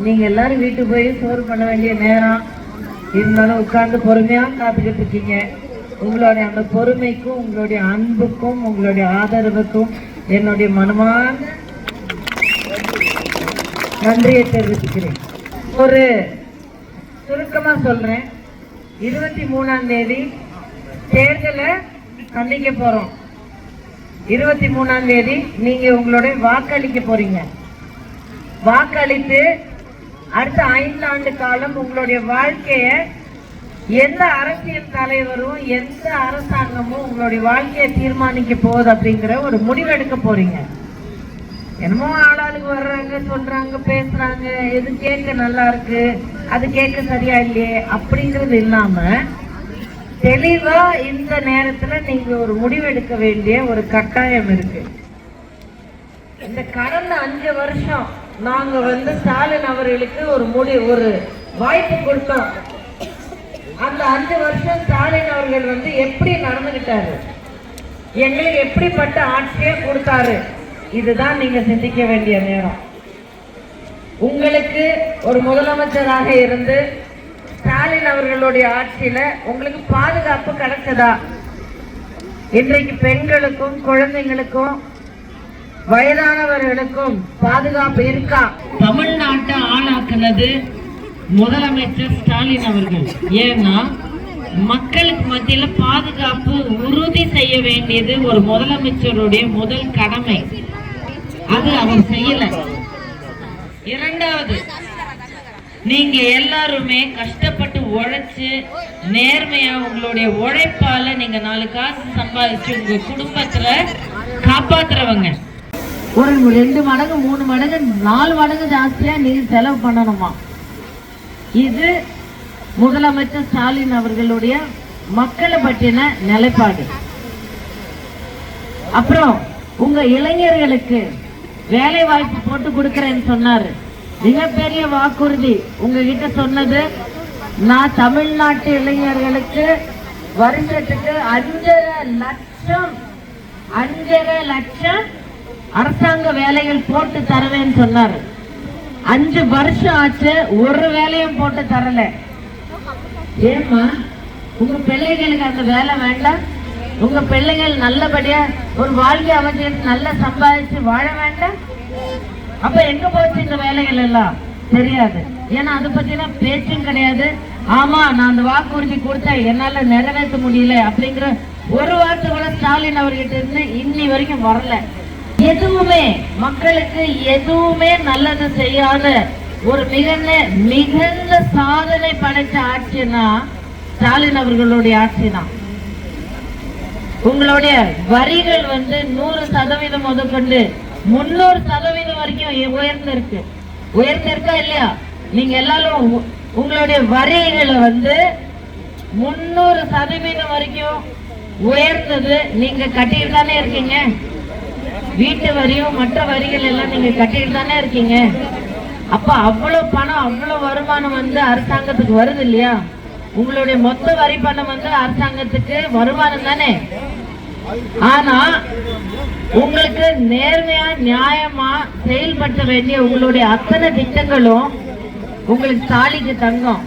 நீங்க எல்லாரும் வீட்டுக்கு போய் சோறு பண்ண வேண்டிய நேரம் இருந்தாலும் உட்கார்ந்து பொறுமையா காத்துக்கிட்டு இருக்கீங்க. உங்களுடைய அந்த பொறுமைக்கும் உங்களுடைய அன்புக்கும் உங்களுடைய ஆதரவுக்கும் என்னுடைய மனமான நன்றியை தெரிவிச்சுக்கிறேன். ஒரு சுருக்கமா சொல்றேன். 23ஆம் தேதி தேர்தலை சந்திக்க போறோம். 23ஆம் தேதி நீங்க உங்களுடைய வாக்களிக்க போறீங்க. வாக்களித்து அடுத்த 5 ஆண்டு காலம் உங்களுடைய வாழ்க்கைய எந்த அரசியல் தலைவரும் எந்த அரசாங்கமும் உங்களுடைய வாழ்க்கையை தீர்மானிக்க போகுது அப்படிங்கிற ஒரு முடிவெடுக்க போறீங்க. என்னமோ ஆளாளுக்கு வர்றாங்க, சொல்றாங்க, பேசுறாங்க, எது கேட்க நல்லா இருக்கு, அது கேட்க சரியா இல்லையே அப்படிங்கிறது இல்லாம தெளிவா இந்த நேரத்துல நீங்க ஒரு முடிவெடுக்க வேண்டிய ஒரு கட்டாயம் இருக்கு. இந்த கடந்த 5 வருஷம் நாங்க ஸ்டாலின் அவர்களுக்கு ஒரு வாய்ப்பு கொடுத்தோம். அந்த 5 வருஷம் ஸ்டாலின் அவர்கள் எப்படி நடந்துகிட்டாரு, எங்களுக்கு எப்படிப்பட்ட ஆட்சியை கொடுத்தாரு, இதுதான் நீங்க சிந்திக்க வேண்டிய நேரம். உங்களுக்கு ஒரு முதலமைச்சராக இருந்து ஸ்டாலின் அவர்களுடைய ஆட்சியில உங்களுக்கு பாதுகாப்பு கிடைச்சதா? இன்றைக்கு பெண்களுக்கும் குழந்தைங்களுக்கும் வயதானவர்களுக்கும் பாதுகாப்பு இருக்கா? தமிழ்நாட்டை ஆளாக்குனது முதலமைச்சர் ஸ்டாலின் அவர்கள். ஏன்னா மக்களுக்கு மத்தியில பாதுகாப்பு உறுதி செய்ய வேண்டியது ஒரு முதலமைச்சருடைய முதல் கடமை. அது அவர் செய்யல. இரண்டாவது, நீங்க எல்லாருமே கஷ்டப்பட்டு உழைச்சு நேர்மையா உங்களுடைய உழைப்பால நீங்க 4 காசு சம்பாதிச்சு உங்க குடும்பத்துல காப்பாத்துறவங்க. ஒரு 2 மடங்கு 3 மடங்கு 4 மடங்கு ஜாஸ்தியா நீங்க செலவு பண்ணணுமா? இது முதலமைச்சர் ஸ்டாலின் அவர்களுடைய மக்களை பற்றின நிலைப்பாடு. அப்புறம் உங்க இளைஞர்களுக்கு வேலை வாய்ப்பு போட்டு கொடுக்கறேன்னு சொன்னாரு. மிகப்பெரிய வாக்குறுதி உங்ககிட்ட சொன்னது, நான் தமிழ்நாட்டு இளைஞர்களுக்கு வருஷத்துக்கு 5.5 லட்சம் அரசாங்க வேலைகள் போட்டு தருவேன்னு சொன்னாரு. 5 வருஷம் ஆச்சு, ஒரு வேலையும் போட்டு தரல. ஏமா உங்க பிள்ளைகளுக்கு அந்த வேலை வேண்டாம்? உங்க பிள்ளைகள் நல்லபடியா ஒரு வாழ்க்கை அமைச்சு நல்லா சம்பாதிச்சு வாழ வேண்டாம்? அப்ப எங்க போச்சு இந்த வேலைகள் எல்லாம்? தெரியாது. ஏன்னா அதை பத்தின பேச்சும் கிடையாது. ஆமா, நான் அந்த வாக்குறுதி கொடுத்தேன், என்னால நிறைவேற்ற முடியல அப்படிங்கிற ஒரு வார்த்தை கூட ஸ்டாலின் அவர்கிட்ட இருந்து இன்னி வரைக்கும் வரல. எதுவுமே மக்களுக்கு எதுவுமே நல்லது செய்யாத ஒரு மிகுந்த சாதனை படைத்த ஆட்சினா ஸ்டாலின் அவர்களுடைய ஆட்சி தான். உங்களுடைய வரிகள் 100% முதற்கொண்டு 300% வரைக்கும் உயர்ந்திருக்கா இல்லையா? நீங்க எல்லாரும் உங்களுடைய வரிகளை 300% வரைக்கும் உயர்ந்தது நீங்க கட்டிட்டு தானே இருக்கீங்க. வீட்டு வரியும் மற்ற வரிகள் எல்லாம் நீங்க கட்டிட்டு தானே இருக்கீங்க. அப்ப அவ்வளவு பணம் அவ்வளவு வருமானம் அரசாங்கத்துக்கு வருது இல்லையா? உங்களுடைய மொத்த வரி பணம் அரசாங்கத்துக்கு வருமானம் தானே. ஆனா உங்களுக்கு நேர்மையா நியாயமா செயல்படுத்த வேண்டிய உங்களுடைய அத்தனை திட்டங்களும் உங்களுக்கு தாலிக்கு தங்கம்.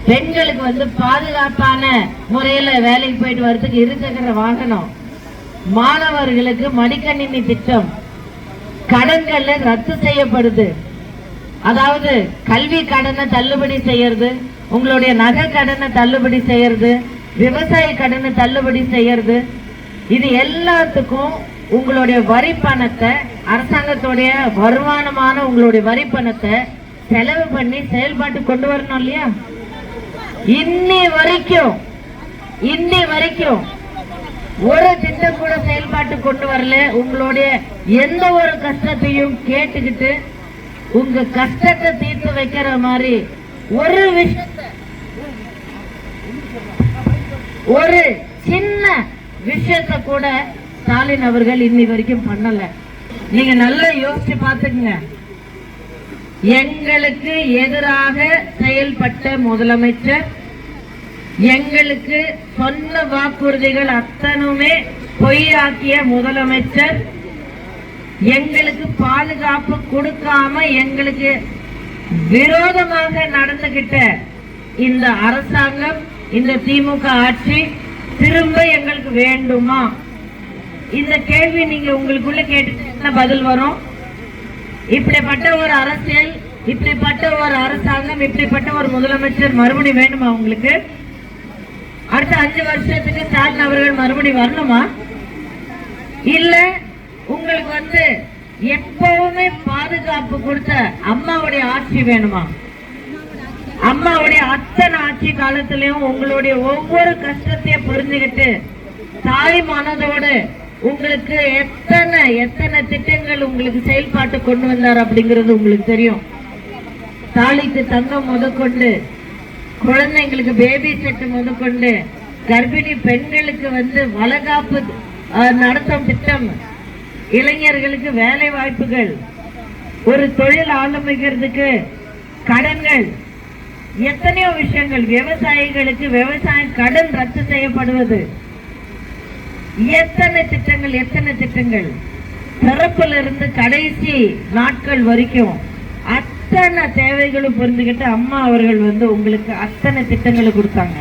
பெண்களுக்கு பாதுகாப்பான முறையில வேலைக்கு போயிட்டு வரதுக்கு இருசக்கர வாகனம், மாணவர்களுக்கு மடிக்கணினி திட்டம், கடன்கள் ரத்து செய்யப்படுது. அதாவது கல்வி கடனை தள்ளுபடி செய்யறது, உங்களுடைய நகை கடனை தள்ளுபடி செய்யறது, விவசாய கடனை தள்ளுபடி செய்யறது. இது எல்லாத்துக்கும் உங்களுடைய வரி பணத்தை, அரசாங்கத்துடைய வருமானமான உங்களுடைய வரி பணத்தை செலவு பண்ணி செயல்பாட்டு கொண்டு வரணும் இல்லையா? இன்னி வரைக்கும் ஒரு திட்டம் கூட செயல்பாட்டு கொண்டு வரல. உங்களுடைய எந்த ஒரு கஷ்டத்தையும் கேட்டுக்கிட்டு உங்க கஷ்டத்தை தீர்த்து வைக்கிற மாதிரி ஒரு சின்ன விஷயத்த கூட ஸ்டாலின் அவர்கள் இன்னி வரைக்கும் பண்ணல. நீங்க நல்லா யோசிச்சு பாத்துக்கங்க. எங்களுக்கு எதிராக செயல்பட்ட முதலமைச்சர், எங்களுக்கு சொன்ன வாக்குறுதிகள் அத்தனுமே பொய்யாக்கிய முதலமைச்சர், எங்களுக்கு பாதுகாப்பு கொடுக்காம எங்களுக்கு விரோதமாக நடந்துகிட்ட இந்த அரசாங்கம், இந்த திமுக ஆட்சி திரும்ப எங்களுக்கு வேண்டுமா? இந்த கேள்வி நீங்க உங்களுக்குள்ள கேட்டு பதில் வரும். இப்படிப்பட்ட ஒரு அரசியல், இப்படிப்பட்ட ஒரு அரசாங்கம், இப்படிப்பட்ட ஒரு முதலமைச்சர் மறுபடியும் வேணுமா உங்களுக்கு? அடுத்த 5 வருஷத்துக்கு ஸ்டாலின் அவர்கள் மறுபடியும் வரணுமா? இல்ல உங்களுக்கு எப்பவுமே பாதுகாப்பு கொடுத்த அம்மாவுடைய ஆட்சி வேணுமா? அம்மாவுடைய அத்தனை ஆட்சி காலத்திலையும் உங்களுடைய ஒவ்வொரு கஷ்டத்தையும் புரிஞ்சுக்கிட்டு தாய் மனதோடு உங்களுக்கு எத்தனை எத்தனை திட்டங்கள் உங்களுக்கு செயல்பாட்டு கொண்டு வந்தார் அப்படிங்கிறது உங்களுக்கு தெரியும். தாலிக்கு தங்கம் முதற்கொண்டு, குழந்தைங்களுக்கு பேபி செட் முதற்கொண்டு, கர்ப்பிணி பெண்களுக்கு வளகாப்பு நடத்தும் திட்டம், இளைஞர்களுக்கு வேலை வாய்ப்புகள், ஒரு தொழில் ஆரம்பிக்கிறதுக்கு கடன்கள், எத்தனையோ விஷயங்கள், விவசாயிகளுக்கு விவசாய கடன் ரத்து செய்யப்படுவது, எத்தனை திட்டங்கள் எத்தனை திட்டங்கள், பிறப்புல இருந்து கடைசி நாட்கள் வரைக்கும் அத்தனை தேவைகளும் புரிஞ்சுக்கிட்டு அம்மா அவர்கள் உங்களுக்கு அத்தனை திட்டங்களை கொடுத்தாங்க.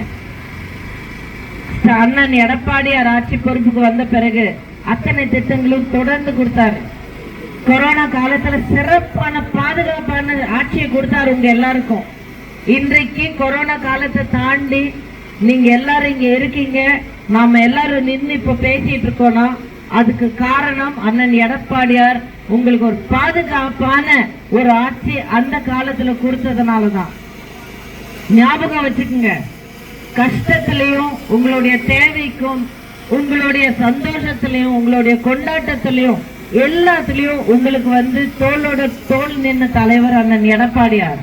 அண்ணன் எடப்பாடியார் ஆட்சி பொறுப்புக்கு வந்த பிறகு அத்தனை திட்டங்களும் தொடர்ந்து கொடுத்தாரு. கொரோனா காலத்துல சிறப்பான பாதுகாப்பான ஆட்சியை கொடுத்தாரு உங்க எல்லாருக்கும். இன்றைக்கு கொரோனா காலத்தை தாண்டி நீங்க எல்லாரும் இங்க இருக்கீங்க, நாம எல்லாரும் நின்று இப்ப பேசிட்டு இருக்கோம்னா அதுக்கு காரணம் அண்ணன் எடப்பாடியார் உங்களுக்கு ஒரு பாதுகாப்பான ஒரு ஆட்சி அந்த காலத்துல கொடுத்ததுனாலதான். ஞாபகம் வச்சுக்கோங்க, கஷ்டத்திலையும் உங்களுடைய தேவைக்கும் உங்களுடைய சந்தோஷத்திலையும் உங்களுடைய கொண்டாட்டத்திலையும் எல்லாத்திலையும் உங்களுக்கு தோளோட தோல் நின்ன தலைவர் அண்ணன் எடப்பாடியார்.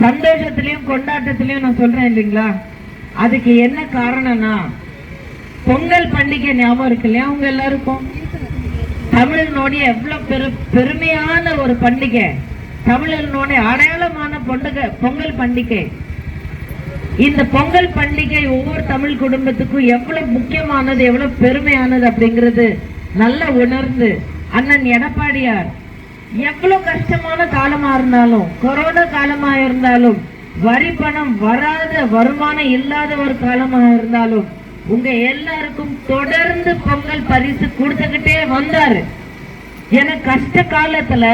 சந்தோஷத்திலையும் கொண்டாட்டத்திலையும் நான் சொல்றேன் இல்லைங்களா, அதுக்கு என்ன காரணம்னா பொங்கல் பண்டிகை ஞாபகம் இருக்கு இல்லையா உங்க எல்லாருக்கும்? தமிழனுடைய எவ்வளவு பெருமையான ஒரு பண்டிகை, தமிழனுடைய அடையாளமான பொங்கல் பண்டிகை. இந்த பொங்கல் பண்டிகை ஒவ்வொரு தமிழ் குடும்பத்துக்கும் எவ்வளவு முக்கியமானது, எவ்வளவு பெருமையானது அப்படிங்கிறது நல்லா உணர்ந்து அண்ணன் எடப்பாடியார் எவ்வளவு கஷ்டமான காலமா இருந்தாலும், கொரோனா காலமா இருந்தாலும், வரி பணம் வராத வருமானம் இல்லாத ஒரு காலமாக இருந்தாலும் உங்க எல்லாருக்கும் தொடர்ந்து பொங்கல் பரிசு கொடுத்துக்கிட்டே வந்தாரு. ஏன்னா கஷ்ட காலத்துல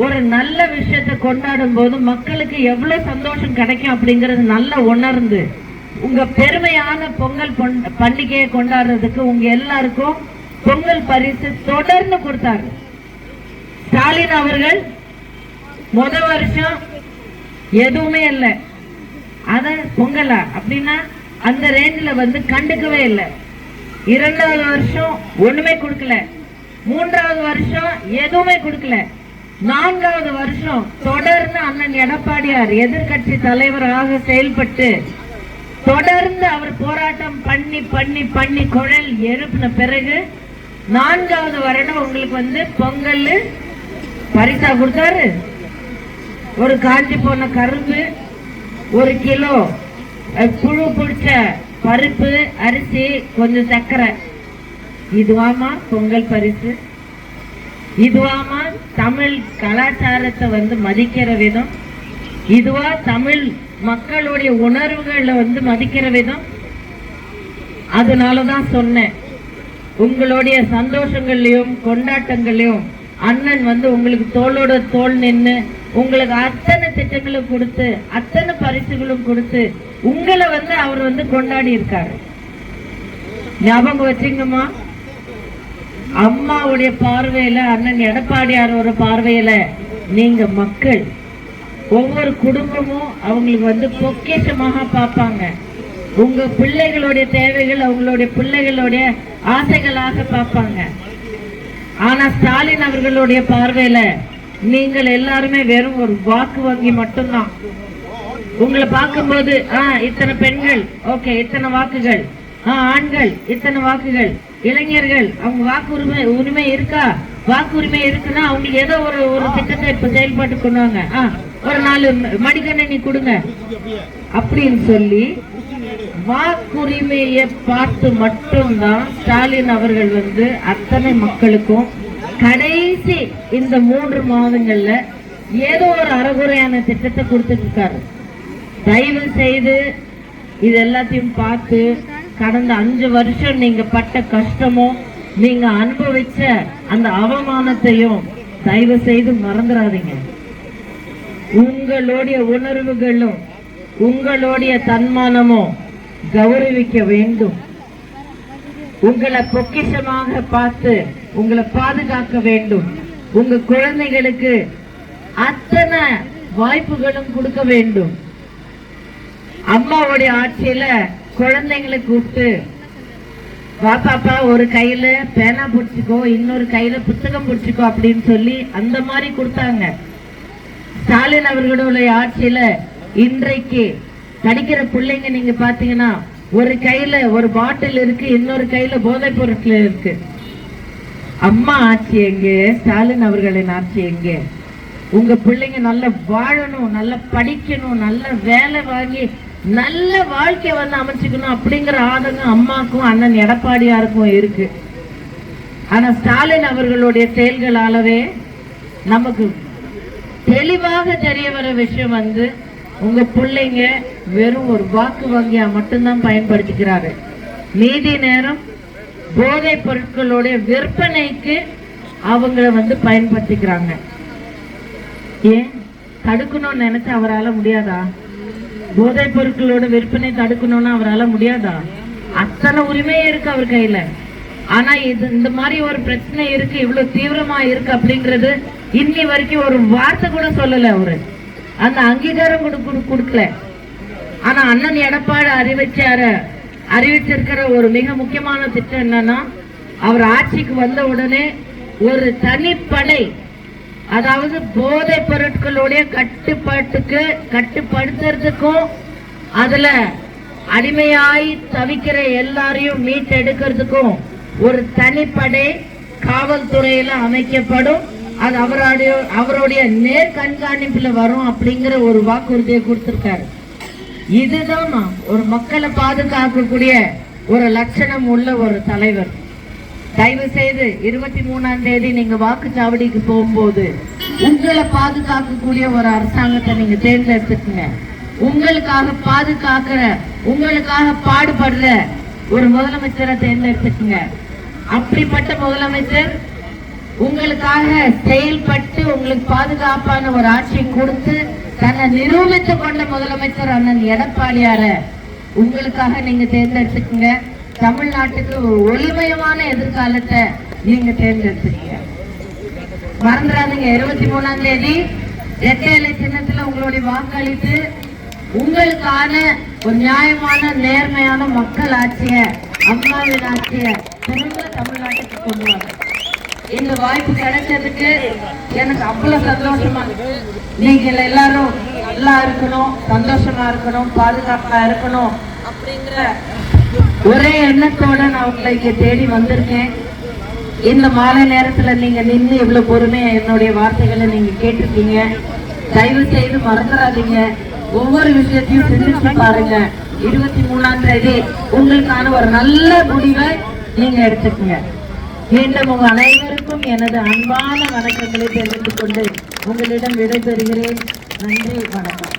ஒரு நல்ல விஷயத்தை கொண்டாடும் போது மக்களுக்கு எவ்வளவு சந்தோஷம் கிடைக்கும் அப்படிங்கறது நல்லா உணர்ந்து உங்க பெருமையான பொங்கல் பண்டிகையை கொண்டாடுறதுக்கு உங்க எல்லாருக்கும் பொங்கல் பரிசு தொடர்ந்து கொடுத்தாரு. ஸ்டாலின் அவர்கள் முதல் வருஷம் எதுவுமே இல்லை, அத பொங்கலா அப்படின்னா அந்த ரேஞ்சில கண்டுக்கவே இல்லை. 2வது வருஷம் ஒண்ணுமே கொடுக்கல, 3வது வருஷம் எதுவுமே கொடுக்கல, 4வது வருஷம் தொடர்ந்து அண்ணன் எடப்பாடியார் எதிர்கட்சி தலைவராக செயல்பட்டு தொடர்ந்து அவர் போராட்டம் பண்ணி பண்ணி பண்ணி குழல் எழுப்பின பிறகு 4வது வருடம் உங்களுக்கு பொங்கல் பரிசா கொடுத்தாரு. ஒரு காஞ்சி போன கரும்பு, 1 கிலோ புழு பிடிச்ச பருப்பு, அரிசி, கொஞ்சம் சர்க்கரை. இதுவாமா பொங்கல் பரிசு? இதுவாமா தமிழ் கலாச்சாரத்தை மதிக்கிற விதம்? இதுவா தமிழ் மக்களுடைய உணர்வுகளை மதிக்கிற விதம்? அதனாலதான் சொன்னேன், உங்களுடைய சந்தோஷங்களையும் கொண்டாட்டங்களையும் அண்ணன் உங்களுக்கு தோளோட தோல் நின்று உங்களுக்கு அத்தனை திட்டங்களும் கொடுத்து அத்தனை பரிசுகளும் கொடுத்து உங்களை அவர் கொண்டாடி இருக்காரு. ஞாபகம் வச்சுங்கம்மா, அம்மாவுடைய பார்வையில அண்ணன் எடப்பாடியாரோட பார்வையில நீங்க மக்கள் ஒவ்வொரு குடும்பமும் அவங்களுக்கு பொக்கிஷமாக பார்ப்பாங்க. உங்க பிள்ளைகளுடைய தேவைகள் அவங்களுடைய பிள்ளைகளுடைய ஆசைகளாக பார்ப்பாங்க. ஆனா ஸ்டாலின் அவர்களுடைய பார்வையில நீங்கள் எல்லாருமே வெறும் ஒரு வாக்கு வங்கி மட்டும்தான். உங்களை பார்க்கும்போது இத்தனை பெண்கள், ஓகே இத்தனை வாக்குகள், ஆண்கள் இத்தனை வாக்குகள், இளைஞர்கள் அவங்க வாக்கு உரிமை இருக்கா? வாக்குரிமை இருக்குன்னா அவங்களுக்கு ஏதோ ஒரு திட்டத்தை இப்ப செயல்பாட்டு கொண்டுவாங்க, ஒரு 4 மடிக்கணினி கொடுங்க அப்படின்னு சொல்லி வாக்குரிமையை பார்த்து மட்டும்தான் ஸ்டாலின் அவர்கள் அத்தனை மக்களுக்கும் கடைசி இந்த 3 மாதங்கள்ல ஏதோ ஒரு அறகுறையான திட்டத்தை கொடுத்துட்டு இருக்காரு. தயவு செய்து இது எல்லாத்தையும் பார்த்து கடந்த 5 வருஷம் நீங்க பட்ட கஷ்டமும் நீங்க அனுபவிச்ச அந்த அவமானத்தையும் தயவு செய்து மறந்துடாதீங்க. உங்களுடைய உணர்வுகளும் உங்களுடைய தன்மானமும் கௌரவிக்க வேண்டும். உங்களை பொக்கிஷமாக பார்த்து உங்களை பாதுகாக்க வேண்டும். உங்க குழந்தைகளுக்கு அத்தனை வாய்ப்புகளும் கொடுக்க வேண்டும். அம்மாவுடைய ஆட்சியில குழந்தைங்களை கூப்பிட்டு வா பாப்பா, ஒரு கையில பேனா பிடிச்சிக்கோ, இன்னொரு கையில புத்தகம் பிடிச்சிக்கோ அப்படின்னு சொல்லி அந்த மாதிரி கொடுத்தாங்க. ஸ்டாலின் அவர்களுடைய ஆட்சியில இன்றைக்கு படிக்கிற பிள்ளைங்க நீங்க பாத்தீங்கன்னா ஒரு கையில ஒரு பாட்டில் இருக்கு, இன்னொரு கையில போதைப் பொருட்கள் இருக்கு. அம்மா ஆட்சி எங்கே? ஸ்டாலின் அவர்களின் ஆட்சி எங்கே? உங்க பிள்ளைங்க நல்லா வாழணும், நல்லா படிக்கணும், நல்ல வேலை வாங்கி நல்ல வாழ்க்கை அமைச்சுக்கணும் அப்படிங்கிற ஆதங்கம் அம்மாக்கும் அண்ணன் எடப்பாடியாருக்கும் இருக்கு. ஆனா ஸ்டாலின் அவர்களுடைய செயல்களாலவே நமக்கு தெளிவாக தெரிய வர விஷயம் உங்க பிள்ளைங்க வெறும் ஒரு வாக்கு வங்கியா மட்டும்தான் பயன்படுத்திக்கிறாரு. மீதி நேரம் போதைப் பொருட்களுடைய விற்பனைக்கு அவங்க பயன்படுத்திக்கிறாங்க. ஏன் தடுக்கணும்னு நினைச்சு அவரால் முடியாதா? போதைப் பொருட்களோட விற்பனை தடுக்கணும்னு அவரால் முடியாதா? அத்தனை உரிமை இருக்கு அவர் கையில. ஆனா இது இந்த மாதிரி ஒரு பிரச்சனை இருக்கு, இவ்வளவு தீவிரமா இருக்கு அப்படிங்கிறது இன்னி வரைக்கும் ஒரு வார்த்தை கூட சொல்லல. அவரு அந்த அங்கீகாரம் கொடுக்கல. ஆனா அண்ணன் எடப்பாடி அறிவிச்சிருக்கிற ஒரு மிக முக்கியமான திட்டம் என்னன்னா, அவர் ஆட்சிக்கு வந்த உடனே ஒரு தனிப்படை, அதாவது போதைப் பொருட்களுடைய கட்டுப்படுத்துறதுக்கும் அதுல அடிமையாய் தவிக்கிற எல்லாரையும் மீட்டெடுக்கிறதுக்கும் ஒரு தனிப்படை காவல்துறையில அமைக்கப்படும். அது அவருடைய நேர் கண்காணிப்புல வரும் அப்படிங்கிற ஒரு வாக்குறுதியை கொடுத்திருக்காரு. இதுதான் ஒரு மக்களை பாதுகாக்கக்கூடிய ஒரு லட்சணம் உள்ள ஒரு தலைவர். தயவு செய்து 23ஆம் தேதி நீங்க வாக்குச்சாவடிக்கு போகும்போது உங்களை பாதுகாக்கக்கூடிய ஒரு அரசாங்கத்தை நீங்க தேர்ந்தெடுத்துக்குங்க. உங்களுக்காக உங்களுக்காக பாடுபடுற ஒரு முதலமைச்சரை தேர்ந்தெடுத்துக்குங்க. அப்படிப்பட்ட முதலமைச்சர் உங்களுக்காக செயல்பட்டு உங்களுக்கு பாதுகாப்பான ஒரு ஆட்சி கொடுத்து தன்னை நிரூபித்துக் கொண்ட முதலமைச்சர் அண்ணன் எடப்பாடியார உங்களுக்காக நீங்க தேர்ந்தெடுத்துக்குங்க. தமிழ்நாட்டுக்கு ஒரு ஒளிமயமான எதிர்காலத்தை நீங்க தேர்ந்தெடுத்துக்கீங்க. மறந்துடாதீங்க, 23ஆம் தேதி இரட்டை சின்னத்துல உங்களுடைய வாக்களித்து உங்களுக்கான ஒரு நியாயமான நேர்மையான மக்கள் ஆட்சிய, அம்மாவின் ஆட்சிய திரும்ப தமிழ்நாட்டுக்கு கொண்டு வாங்க. இந்த வாய்ப்பு கிடைச்சதுக்கு எனக்கு அவ்வளவு சந்தோஷமா இருக்கு. நீங்க எல்லாரும் நல்லா இருக்கணும், சந்தோஷமா இருக்கணும், பாதுகாப்பா இருக்கணும் அப்படிங்கிற ஒரே எண்ணத்தோட நான் உங்களை இங்க தேடி வந்திருக்கேன். இந்த மாலை நேரத்துல நீங்க நின்று இவ்வளவு பொறுமையா என்னுடைய வார்த்தைகளை நீங்க கேட்டிருக்கீங்க. தயவு செய்து மறந்துடாதீங்க, ஒவ்வொரு விஷயத்தையும் சிந்திச்சு பாருங்க. 23ஆம் தேதி உங்களுக்கான ஒரு நல்ல முடிவை நீங்க எடுத்துக்கங்க. மீண்டும் உங்க அனைவருக்கும் எனது அன்பான வணக்கங்களை தெரிவித்துக் கொண்டு உங்களிடம் விடைபெறுகிறேன். நன்றி, வணக்கம்.